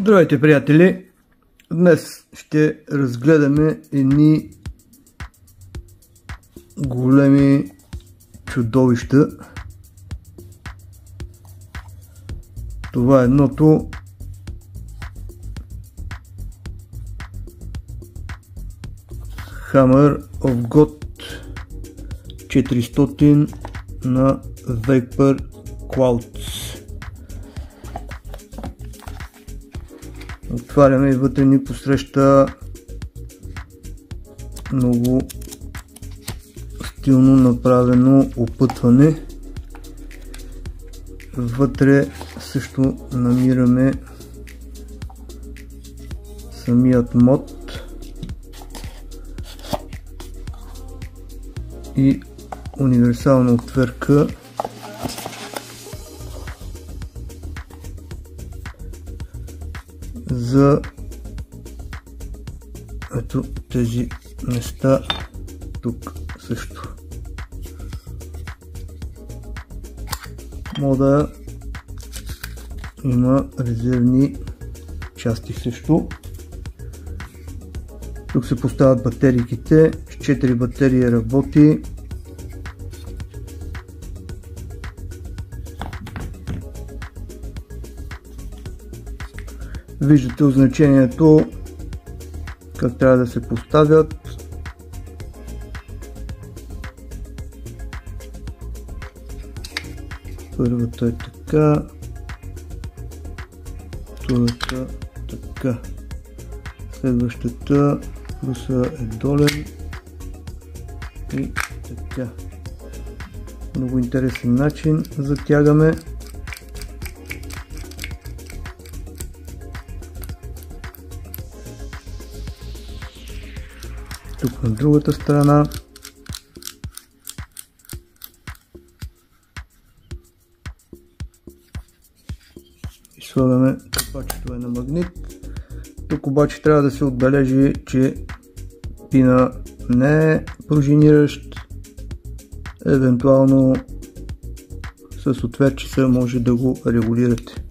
Здравейте, приятели! Днес ще разгледаме едни големи чудовища. Това е едното. Hammer of God 400 на Vapor Clouds. Отваряме и вътре ни посреща много стилно направено опътване. Вътре също намираме самият мод и универсална отвъртка за ето тези места тук също. Мода има резервни части също. Тук се поставят батерийките. С 4 батерии работи. Виждате означението как трябва да се поставят. Първата е така, втората така, следващата плюса е долен и така. Много интересен начин затягаме. Тук на другата страна. И слагаме капачето е на магнит. Тук обаче трябва да се отбележи, че пина не е пружиниращ. Евентуално с отвертчица може да го регулирате.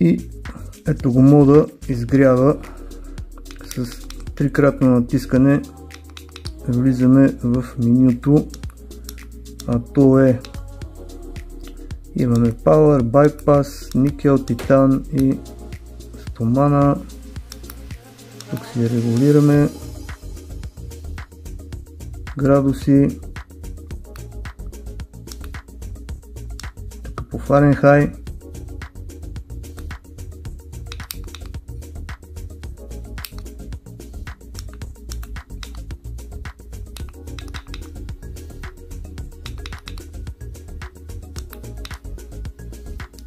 И ето го мода изгрява. С трикратно натискане влизаме в менюто, а то е имаме Power, Bypass, Никел, Титан и стомана. Тук си регулираме градуси, тук по Фаренхайт.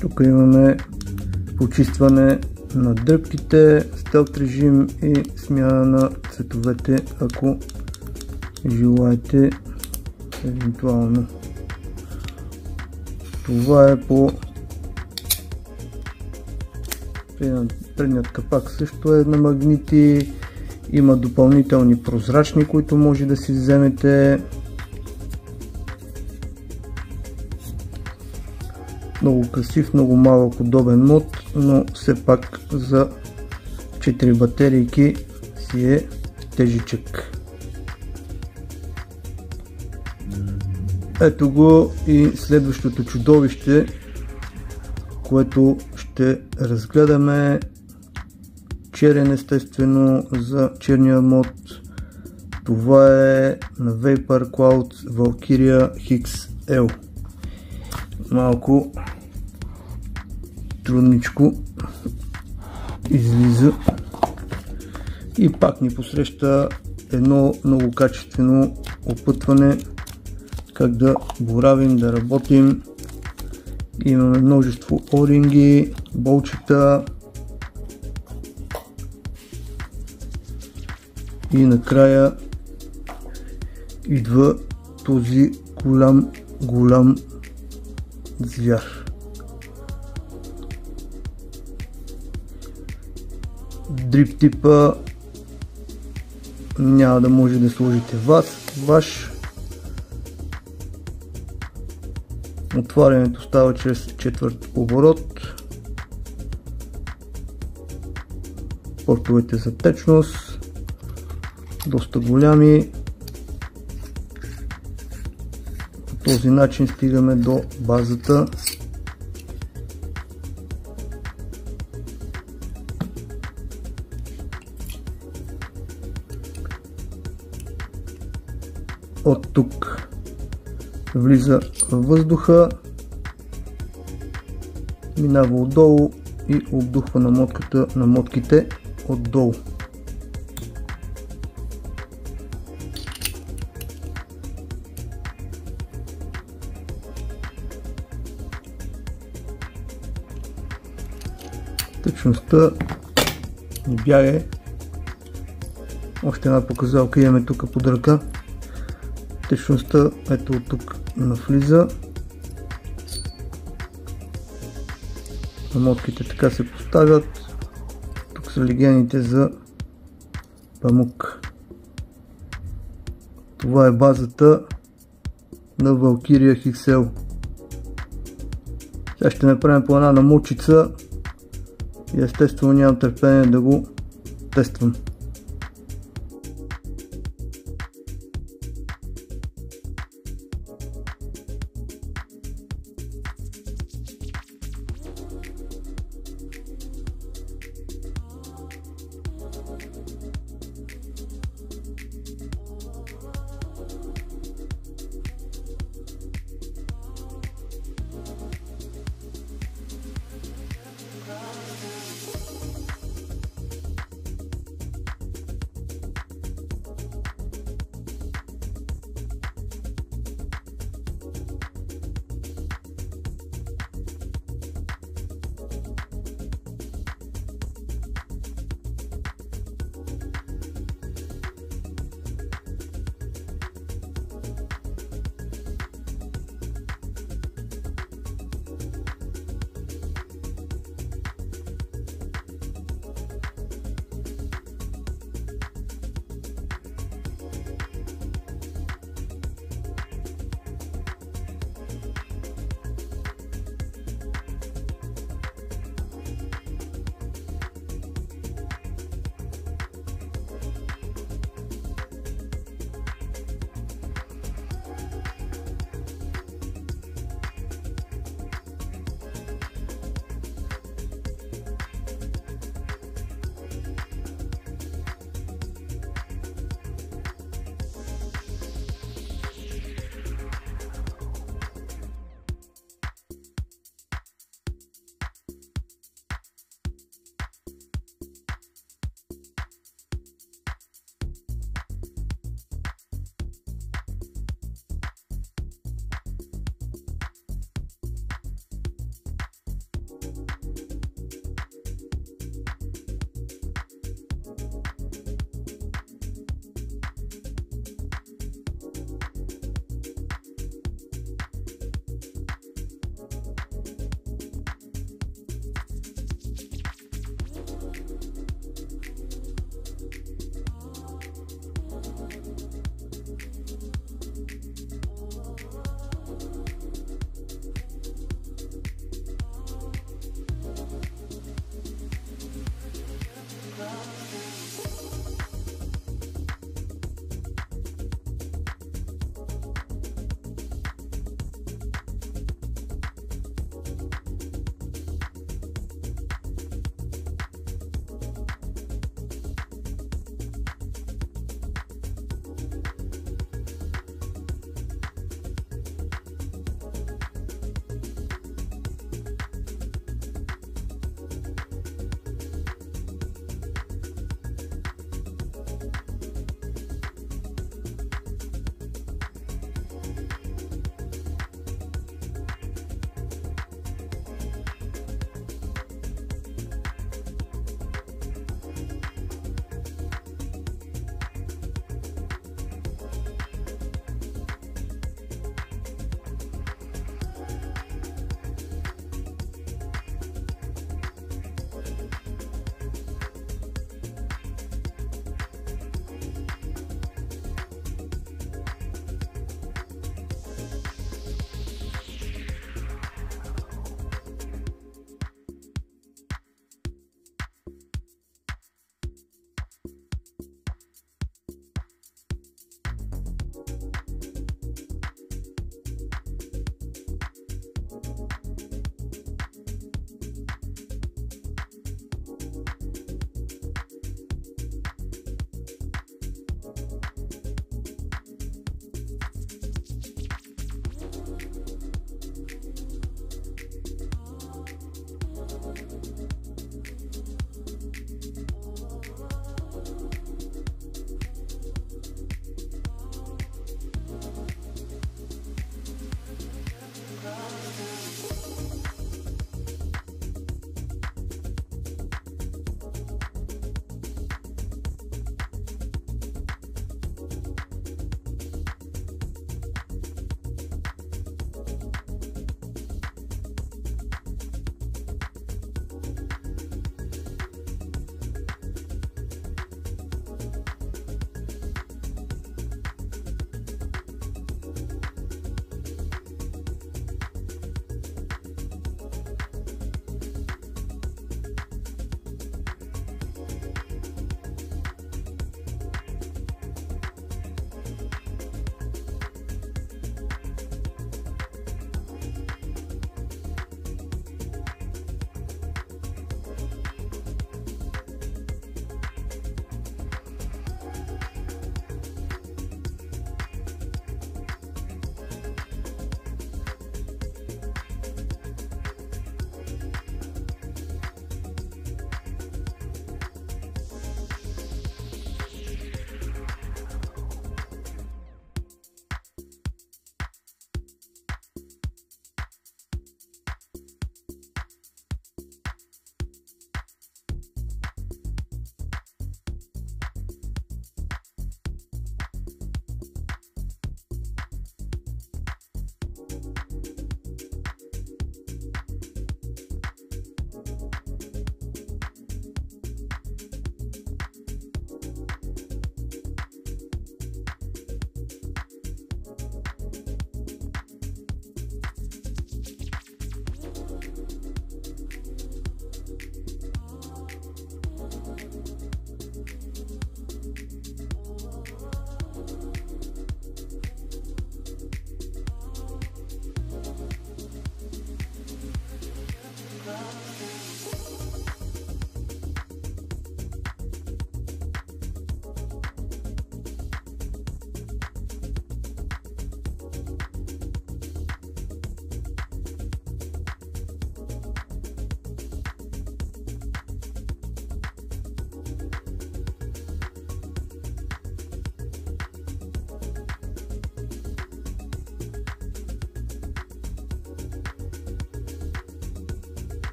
Тук имаме почистване на дръпките, стелт режим и смяна на цветовете, ако желаете евентуално. Това е по предният капак също е на магнити, има допълнителни прозрачни, които може да си вземете. Много красив, много малък удобен мод, но все пак за 4 батерийки си е тежичък. Ето го и следващото чудовище, което ще разгледаме. Черен, естествено, за черния мод. Това е на Vapor Clouds Valkyria XL. Малко трудничко излиза и пак ни посреща едно много качествено опътване, как да боравим, да работим. Имаме множество оринги, болчета и накрая идва този голям звяр. Дрип типа няма да може да сложите ваш. Отварянето става чрез четвърт оборот. портовете за течност, доста голями. По този начин стигаме до базата. От тук влиза въздуха, минава отдолу и обдухва намотките отдолу. Течността ни бяга. Още една показалка имаме тук под ръка. Течността ето от тук навлиза. Намотките така се поставят. Тук са легените за памук. Това е базата на Valkyria XL. Сега ще направим по една намочица и естествено нямам търпение да го тествам.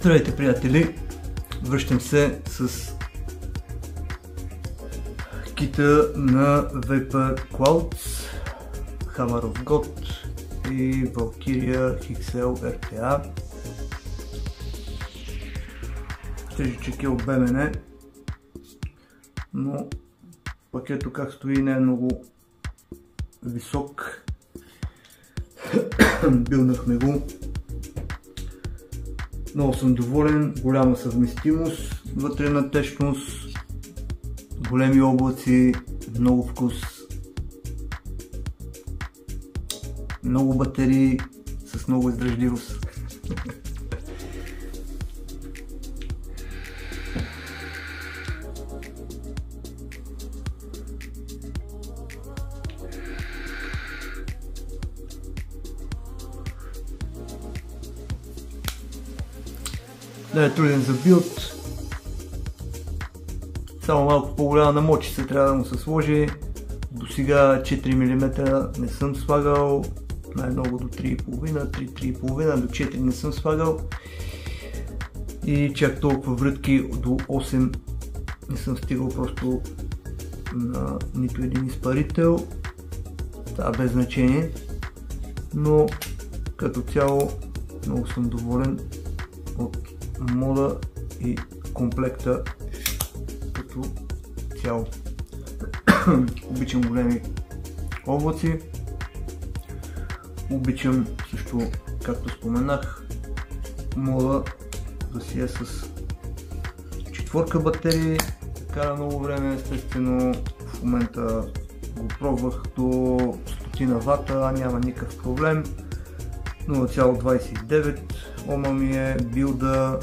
Здравейте, приятели! Връщам се с кита на Vapor Clouds, Hammer of God и Valkyria XL RTA. Тези чеки от БМН, но пакето как стои не е много висок. Билнахме го. Много съм доволен, голяма съвместимост, вътрена течност, големи облаци, много вкус, много батерии с много издръжливост. Да е труден за билд, само малко по-голяма намочица трябва да му се сложи. До сега 4 мм не съм слагал, най-много до 3,5, 3,5 до 4 не съм слагал и чак толкова врътки до 8 не съм стигал просто на нито един изпарител. Това без значение, но като цяло много съм доволен от мода и комплекта като цяло. Обичам големи облаци, обичам също, както споменах, мода да си е с 4 батерии, кара много време, естествено в момента го пробвах до 100 вата, няма никакъв проблем. 0,29 ома ми е билда,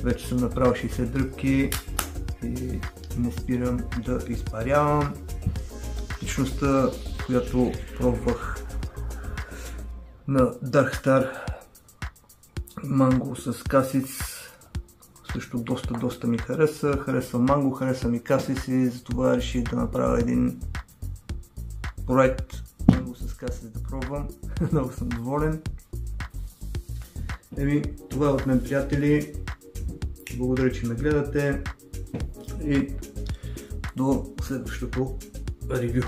вече съм направил 60 дръпки и не спирам да изпарявам. Течността, която пробвах на Darkstar манго с касиц, също доста ми хареса. Хареса манго, хареса ми касиц и затова реших да направя един проект манго с касиц да пробвам. Много съм доволен. Това е от мен, приятели. Благодаря, че ме гледате и до следващото ревю.